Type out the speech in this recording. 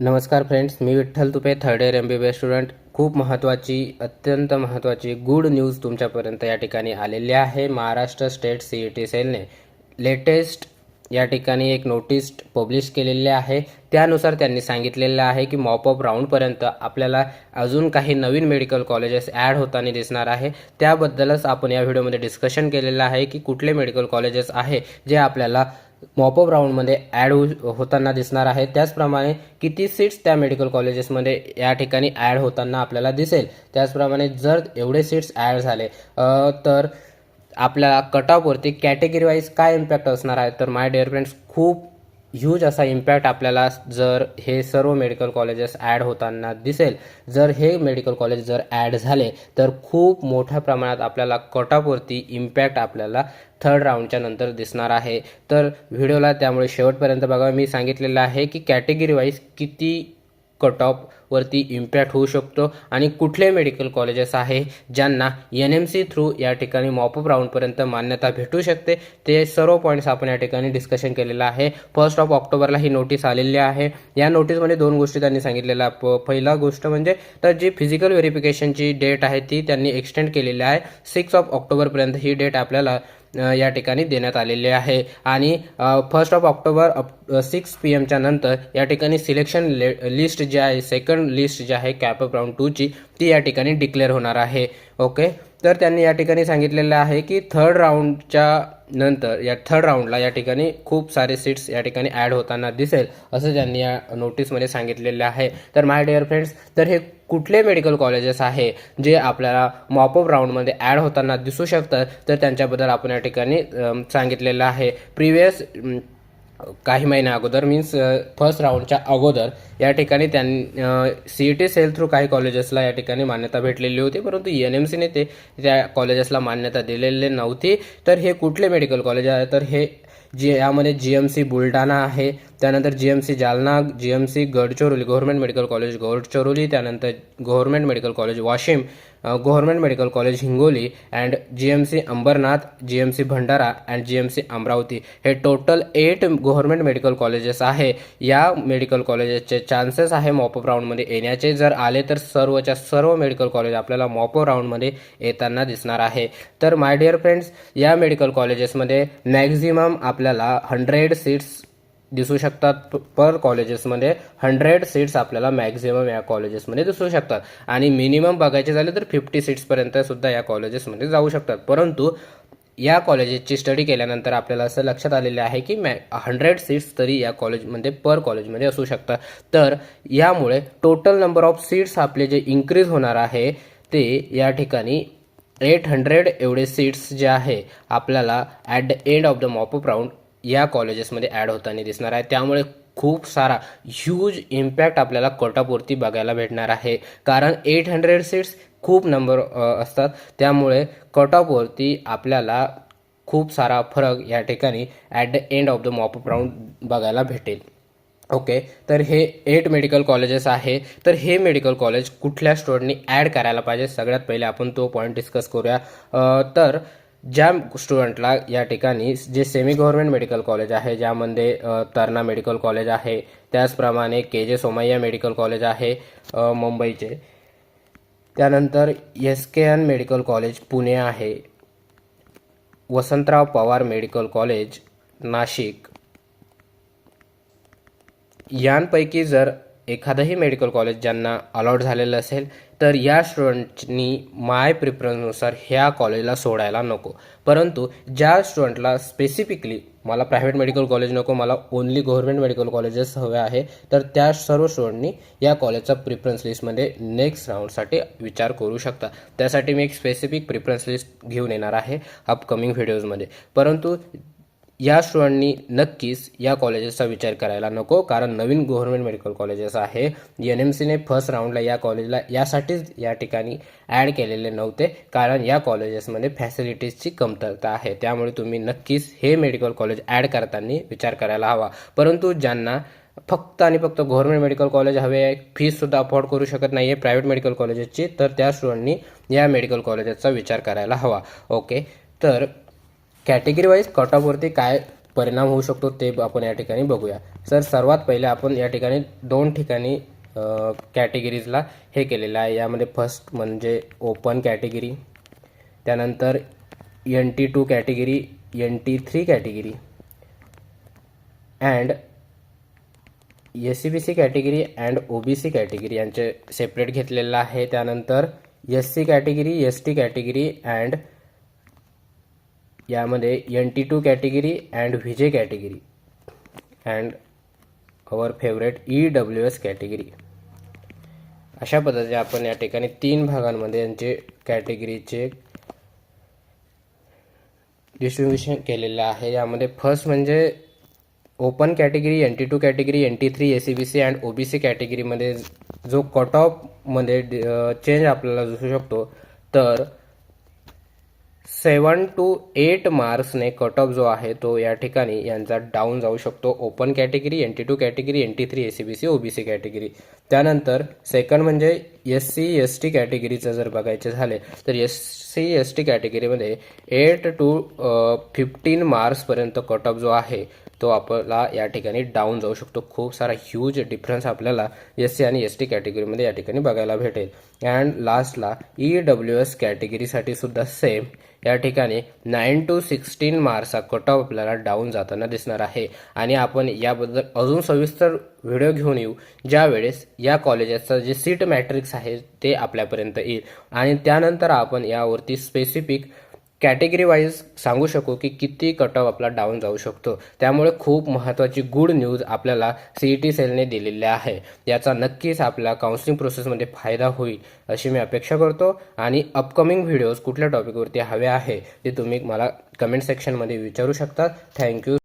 नमस्कार फ्रेंड्स, मी Vitthal Tupe, third year MBBS student. खूप महत्त्वाची, अत्यंत महत्त्वाची गुड न्यूज तुमच्यापर्यंत या ठिकाणी आलेली आहे. महाराष्ट्र स्टेट CET सेलने लेटेस्ट या ठिकाणी एक नोटीस पब्लिश केलेली आहे. त्यानुसार त्यांनी सांगितलेलं आहे की मॉपअप राऊंडपर्यंत आपल्याला अजून काही नवीन मेडिकल कॉलेजेस ॲड होताना दिसणार आहे. त्याबद्दलच आपण या व्हिडिओमध्ये डिस्कशन केलेलं आहे की कुठले मेडिकल कॉलेजेस आहे जे आपल्याला मॉपअप राऊंडमध्ये ॲड होताना दिसणार आहे. त्याचप्रमाणे किती सीट्स त्या मेडिकल कॉलेजेसमध्ये या ठिकाणी ॲड होताना आपल्याला दिसेल. त्याचप्रमाणे जर एवढे सीट्स ॲड झाले तर आपल्याला कट ऑफवरती कॅटेगरी वाईज काय इम्पॅक्ट असणार आहे. तर माय डिअर फ्रेंड्स, खूप ह्यूज असा इम्पॅक्ट आपल्याला जर हे सर्व मेडिकल कॉलेजेस ॲड होताना दिसेल. जर हे मेडिकल कॉलेज जर ॲड झाले तर खूप मोठ्या प्रमाणात आपल्याला कट ऑफवरती इम्पॅक्ट आपल्याला थर्ड राऊंडच्या नंतर दिसणार आहे. तर व्हिडिओला त्यामुळे शेवटपर्यंत बघा. मी सांगितलेलं आहे की कॅटेगरी वाईज किती कट ऑफवरती इम्पॅक्ट होऊ शकतो आणि कुठले मेडिकल कॉलेजेस आहे ज्यांना NMC थ्रू या ठिकाणी मॉपअप राऊंडपर्यंत मान्यता भेटू शकते. ते सर्व पॉईंट्स आपण या ठिकाणी डिस्कशन केलेलं आहे. 1 ऑक्टोबरला ही नोटीस आलेली आहे. या नोटीसमध्ये दोन गोष्टी त्यांनी सांगितलेल्या. पहिला गोष्ट म्हणजे तर जी फिजिकल व्हेरिफिकेशनची डेट आहे ती त्यांनी एक्सटेंड केलेली आहे. 6 ऑक्टोबरपर्यंत ही डेट आपल्याला या ठिकाणी देण्यात आलेले आहे आणि 1 ऑक्टोबर 6 PM नंतर या ठिकाणी सिलेक्शन लिस्ट जी आहे, सेकंड लिस्ट जी आहे कॅपअप राऊंड 2ची, ती या ठिकाणी डिक्लेअर होणार आहे. ओके, तर त्यांनी या ठिकाणी सांगितलेलं आहे की थर्ड राऊंडच्या नंतर या थर्ड राऊंडला या ठिकाणी खूप सारे सीट्स या ठिकाणी ॲड होताना दिसेल असं त्यांनी या नोटीसमध्ये सांगितलेलं आहे. तर माय डिअर फ्रेंड्स, तर हे कुठले मेडिकल कॉलेजेस आहे जे आपल्याला मॉपअप राऊंडमध्ये ॲड होताना दिसू शकतात तर त्यांच्याबद्दल आपण या ठिकाणी सांगितलेलं आहे. प्रिव्हियस काही महिन्या अगोदर मीन्स 1st राऊंडच्या अगोदर या ठिकाणी त्यांनी CET सेल थ्रू काही कॉलेजेसला या ठिकाणी मान्यता भेटलेली होती, परंतु NMCने त्या कॉलेजेसला मान्यता दिलेली नव्हती. तर हे कुठले मेडिकल कॉलेज आहे तर हे यामध्ये GMC बुलढाणा आहे, त्यानंतर GMC Jalna, GMC Gadchiroli government medical college Gadchiroli, त्यानंतर government medical college Washim, government medical college Hingoli and GMC Ambernath, GMC Bhandara and GMC Amravati. हे टोटल 8 गव्हर्नमेंट मेडिकल कॉलेजेस आहे. या मेडिकल कॉलेजेसचे चान्सेस आहे मॉपअप राऊंडमध्ये येण्याचे. जर आले तर सर्वच्या सर्व मेडिकल कॉलेज आपल्याला मॉपअप राऊंडमध्ये येताना दिसणार आहे. तर माय डिअर फ्रेंड्स, या मेडिकल कॉलेजेसमध्ये मॅक्झिमम आपल्याला 100 सीट्स दिसू शकतात. पर कॉलेजेसमध्ये 100 सीट्स आपल्याला मॅक्झिमम या कॉलेजेसमध्ये दिसू शकतात आणि मिनिमम बघायचे झाले तर 50 सीट्सपर्यंत सुद्धा या कॉलेजेसमध्ये जाऊ शकतात. परंतु या कॉलेजेसची स्टडी केल्यानंतर आपल्याला असं लक्षात आलेलं आहे की 100 सीट्स तरी या कॉलेजमध्ये पर कॉलेजमध्ये असू शकतात. तर यामुळे टोटल नंबर ऑफ सीट्स आपले जे इन्क्रीज होणार आहे ते या ठिकाणी 800 एवढे सीट्स जे आहे आपल्याला at the end of the mop up round या कॉलेजेसमध्ये ॲड होताना दिसणार आहे. त्यामुळे खूप सारा ह्यूज इम्पॅक्ट आपल्याला कट ऑफवरती बघायला भेटणार आहे. कारण 800 सीट्स खूप नंबर असतात, त्यामुळे कट ऑफवरती आपल्याला खूप सारा फरक या ठिकाणी at the end of the mop up round बघायला भेटेल. ओके, तर हे 8 मेडिकल कॉलेजेस आहे. तर हे मेडिकल कॉलेज कुठल्या स्टुडंटनी ॲड करायला पाहिजे, सगळ्यात पहिले आपण तो पॉईंट डिस्कस करूया. तर ज्या स्टुडंटला या ठिकाणी जे सेमी गव्हर्नमेंट मेडिकल कॉलेज आहे, ज्यामध्ये तरणा मेडिकल कॉलेज आहे, त्याचप्रमाणे KJ सोमय्या मेडिकल कॉलेज आहे मुंबईचे, त्यानंतर SKN मेडिकल कॉलेज पुणे आहे, वसंतराव पवार मेडिकल कॉलेज नाशिक, यांपैकी जर एखादंही मेडिकल कॉलेज ज्यांना अलॉट झालेलं असेल तर या स्टुडंटनी माय प्रिफरन्सनुसार ह्या कॉलेजला सोडायला नको. परंतु ज्या स्टुडंटला स्पेसिफिकली मला प्रायव्हेट मेडिकल कॉलेज नको, मला ओनली गव्हर्नमेंट मेडिकल कॉलेजेस हवे आहे, तर त्या सर्व स्टुडंटनी या कॉलेजचा प्रिफरन्स लिस्टमध्ये नेक्स्ट राऊंडसाठी विचार करू शकता. त्यासाठी मी एक स्पेसिफिक प्रिफरन्स लिस्ट घेऊन येणार आहे अपकमिंग व्हिडिओजमध्ये. परंतु या स्टुडंटनी नक्कीच या कॉलेजेसचा विचार करायला नको, कारण नवीन गव्हर्नमेंट मेडिकल कॉलेजेस आहे. NMCने 1st राऊंडला या कॉलेजला यासाठीच या ठिकाणी ॲड केलेले नव्हते, कारण या कॉलेजेसमध्ये फॅसिलिटीजची कमतरता आहे. त्यामुळे तुम्ही नक्कीच हे मेडिकल कॉलेज ॲड करताना विचार करायला हवा. परंतु ज्यांना फक्त आणि फक्त गव्हर्नमेंट मेडिकल कॉलेज हवे आहे, फीससुद्धा अफोर्ड करू शकत नाही आहे प्रायव्हेट मेडिकल कॉलेजेसची, तर त्या स्टुडंटनी या मेडिकल कॉलेजेसचा विचार करायला हवा. ओके, तर कॅटेगरी वाईज कट ऑफवरती काय परिणाम होऊ शकतो ते आपण या ठिकाणी बघूया. सर सर्वात पहिले आपण या ठिकाणी 2 ठिकाणी कॅटेगरीजला हे केलेलं आहे. यामध्ये फर्स्ट म्हणजे ओपन कॅटेगरी, त्यानंतर NT2 category, NT3 category and SCBC category and OBC category यांचे सेपरेट घेतलेलं आहे. त्यानंतर SC category, ST category and यामध्ये NT2 category and VJ category and our favourite EWS category. अशा पद्धतीने आपण या ठिकाणी 3 भागांमध्ये यांचे कॅटेगरीचे डिस्ट्रीब्युशन केलेलं आहे. यामध्ये फर्स्ट म्हणजे open category, NT2 category, NT3 SCBC and OBC कॅटेगरीमध्ये जो कट ऑफमध्ये चेंज आपल्याला दिसू शकतो, तर 7 to 8 मार्क्सने कट ऑफ जो आहे तो या ठिकाणी यांचा डाऊन जाऊ शकतो. Open category, NT2 category, NT3 SCBC OBC category. त्यानंतर सेकंड म्हणजे SC ST कॅटेगरीचं जर बघायचे झाले तर SC ST कॅटेगरीमध्ये 8 to 15 मार्क्सपर्यंत कट ऑफ जो आहे तो आपल्याला या ठिकाणी डाऊन जाऊ शकतो. खूप सारा ह्यूज डिफरन्स आपल्याला SC आणि ST कॅटेगरीमध्ये या ठिकाणी बघायला भेटेल. अँड लास्टला EWS कॅटेगरीसाठी सुद्धा सेम या ठिकाणी 9 to 16 मार्क्सचा कट ऑफ आपल्याला डाऊन जाताना दिसणार आहे. आणि आपण याबद्दल अजून सविस्तर व्हिडिओ घेऊन येऊ ज्यावेळेस या कॉलेजेसचं जे सीट मॅट्रिक्स आहे ते आपल्यापर्यंत येईल आणि त्यानंतर आपण यावरती स्पेसिफिक कॅटेगरी वाईज सांगू शकू की किती कट ऑफ आपला डाऊन जाऊ शकतो. त्यामुळे खूप महत्त्वाची गुड न्यूज आपल्याला CET सेलने दिलेली आहे. याचा नक्कीच आपल्या काउन्सिलिंग प्रोसेसमध्ये फायदा होईल अशी मी अपेक्षा करतो. आणि अपकमिंग व्हिडिओज कुठल्या टॉपिकवरती हवे आहे ते तुम्ही मला कमेंट सेक्शनमध्ये विचारू शकता. थँक्यू.